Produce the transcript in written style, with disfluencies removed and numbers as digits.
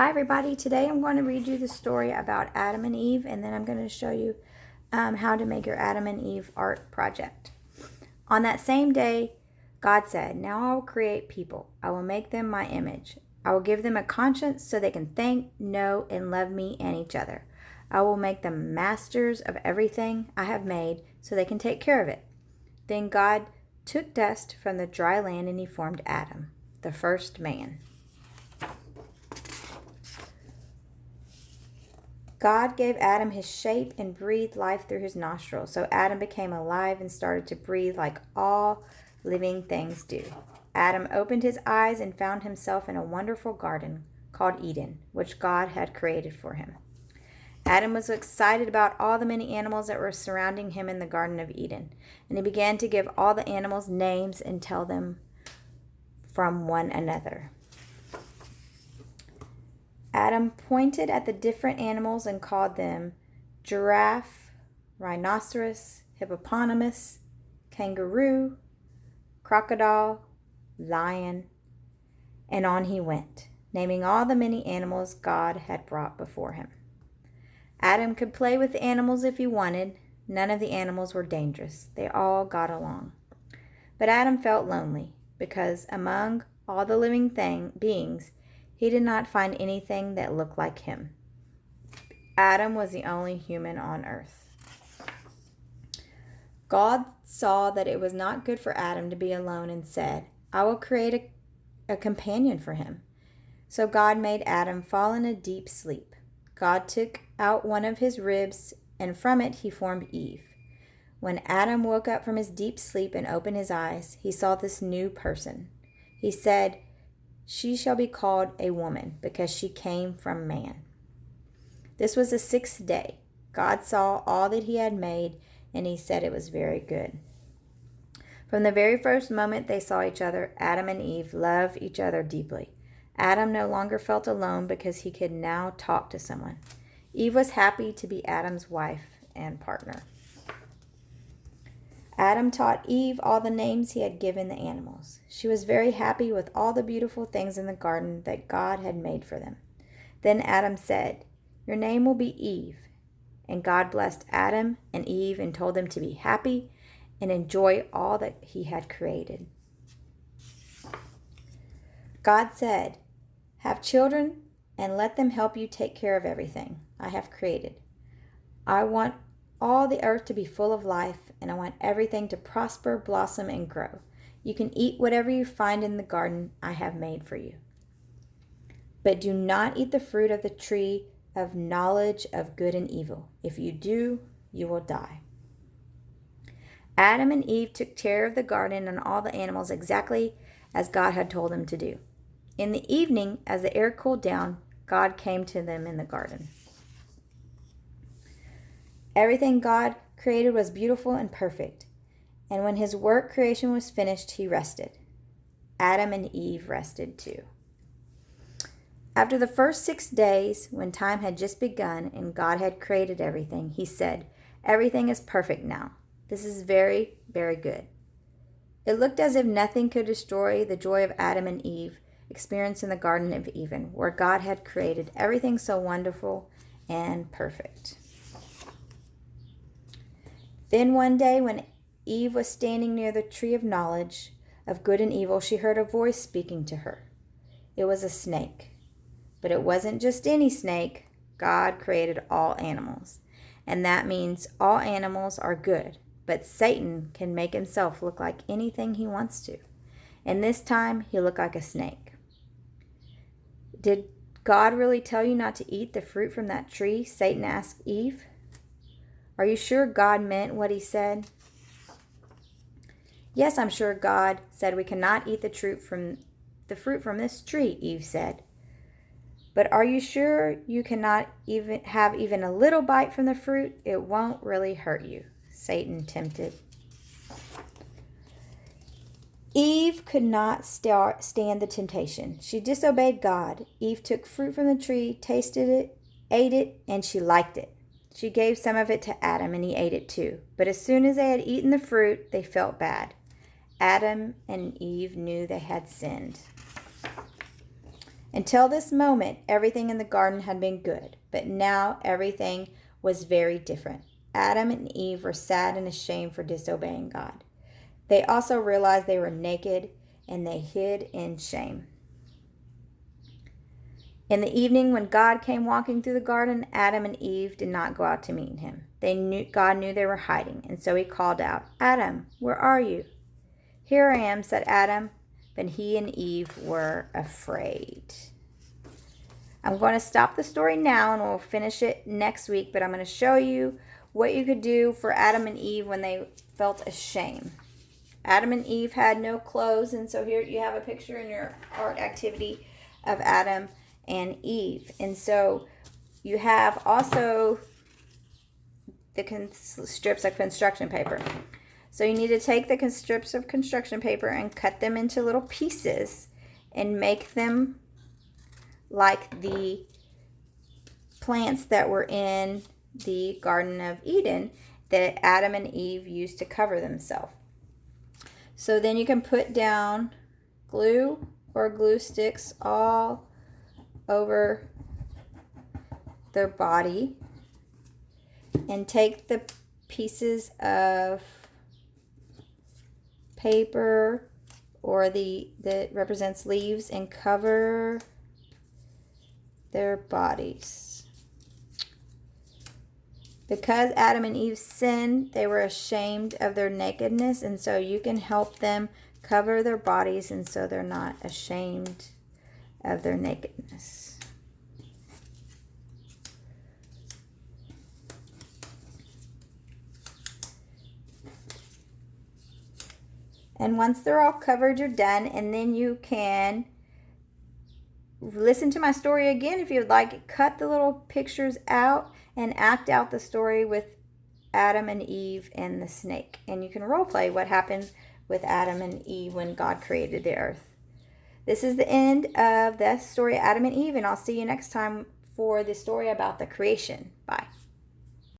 Hi everybody, today I'm going to read you the story about Adam and Eve, and then I'm going to show you how to make your Adam and Eve art project. On that same day, God said, "Now I will create people. I will make them my image. I will give them a conscience so they can think, know, and love me and each other. I will make them masters of everything I have made so they can take care of it." Then God took dust from the dry land and he formed Adam, the first man. God gave Adam his shape and breathed life through his nostrils. So Adam became alive and started to breathe like all living things do. Adam opened his eyes and found himself in a wonderful garden called Eden, which God had created for him. Adam was excited about all the many animals that were surrounding him in the Garden of Eden, and he began to give all the animals names and tell them from one another. Adam pointed at the different animals and called them giraffe, rhinoceros, hippopotamus, kangaroo, crocodile, lion, and on he went, naming all the many animals God had brought before him. Adam could play with the animals if he wanted. None of the animals were dangerous. They all got along. But Adam felt lonely because among all the living beings, he did not find anything that looked like him. Adam was the only human on earth. God saw that it was not good for Adam to be alone and said, "I will create a companion for him." So God made Adam fall in a deep sleep. God took out one of his ribs, and from it he formed Eve. When Adam woke up from his deep sleep and opened his eyes, he saw this new person. He said, "She shall be called a woman because she came from man." This was the sixth day. God saw all that he had made, and he said it was very good. From the very first moment they saw each other, Adam and Eve loved each other deeply. Adam no longer felt alone because he could now talk to someone. Eve was happy to be Adam's wife and partner. Adam taught Eve all the names he had given the animals. She was very happy with all the beautiful things in the garden that God had made for them. Then Adam said, "Your name will be Eve." And God blessed Adam and Eve and told them to be happy and enjoy all that he had created. God said, "Have children and let them help you take care of everything I have created. I want all the earth to be full of life, and I want everything to prosper, blossom, and grow. You can eat whatever you find in the garden I have made for you. But do not eat the fruit of the tree of knowledge of good and evil. If you do, you will die." Adam and Eve took care of the garden and all the animals exactly as God had told them to do. In the evening, as the air cooled down, God came to them in the garden. Everything God created was beautiful and perfect, and when his work creation was finished, he rested. Adam and Eve rested too. After the first 6 days, when time had just begun and God had created everything, he said, "Everything is perfect now. This is very, very good." It looked as if nothing could destroy the joy of Adam and Eve experienced in the Garden of Eden, where God had created everything so wonderful and perfect. Then one day, when Eve was standing near the tree of knowledge of good and evil, she heard a voice speaking to her. It was a snake. But it wasn't just any snake. God created all animals. And that means all animals are good. But Satan can make himself look like anything he wants to. And this time, he looked like a snake. "Did God really tell you not to eat the fruit from that tree?" Satan asked Eve. "Are you sure God meant what he said?" "Yes, I'm sure God said we cannot eat the fruit from this tree," Eve said. "But are you sure you cannot even have a little bite from the fruit? It won't really hurt you," Satan tempted. Eve could not stand the temptation. She disobeyed God. Eve took fruit from the tree, tasted it, ate it, and she liked it. She gave some of it to Adam, and he ate it too. But as soon as they had eaten the fruit, they felt bad. Adam and Eve knew they had sinned. Until this moment, everything in the garden had been good, but now everything was very different. Adam and Eve were sad and ashamed for disobeying God. They also realized they were naked and they hid in shame. In the evening, when God came walking through the garden, Adam and Eve did not go out to meet him. God knew they were hiding, and so he called out, "Adam, where are you?" "Here I am," said Adam, but he and Eve were afraid. I'm going to stop the story now and we'll finish it next week, but I'm going to show you what you could do for Adam and Eve when they felt ashamed. Adam and Eve had no clothes, and so here you have a picture in your art activity of Adam and Eve. And so you have also the strips of construction paper. So you need to take the strips of construction paper and cut them into little pieces and make them like the plants that were in the Garden of Eden that Adam and Eve used to cover themselves. So then you can put down glue or glue sticks all over their body and take the pieces of paper or that represents leaves and cover their bodies. Because Adam and Eve sinned, they were ashamed of their nakedness, and so you can help them cover their bodies and so they're not ashamed of their nakedness. And once they're all covered, you're done, and then you can listen to my story again if you'd like. Cut the little pictures out and act out the story with Adam and Eve and the snake. And you can role play what happened with Adam and Eve when God created the earth. This is the end of the story of Adam and Eve, and I'll see you next time for the story about the creation. Bye.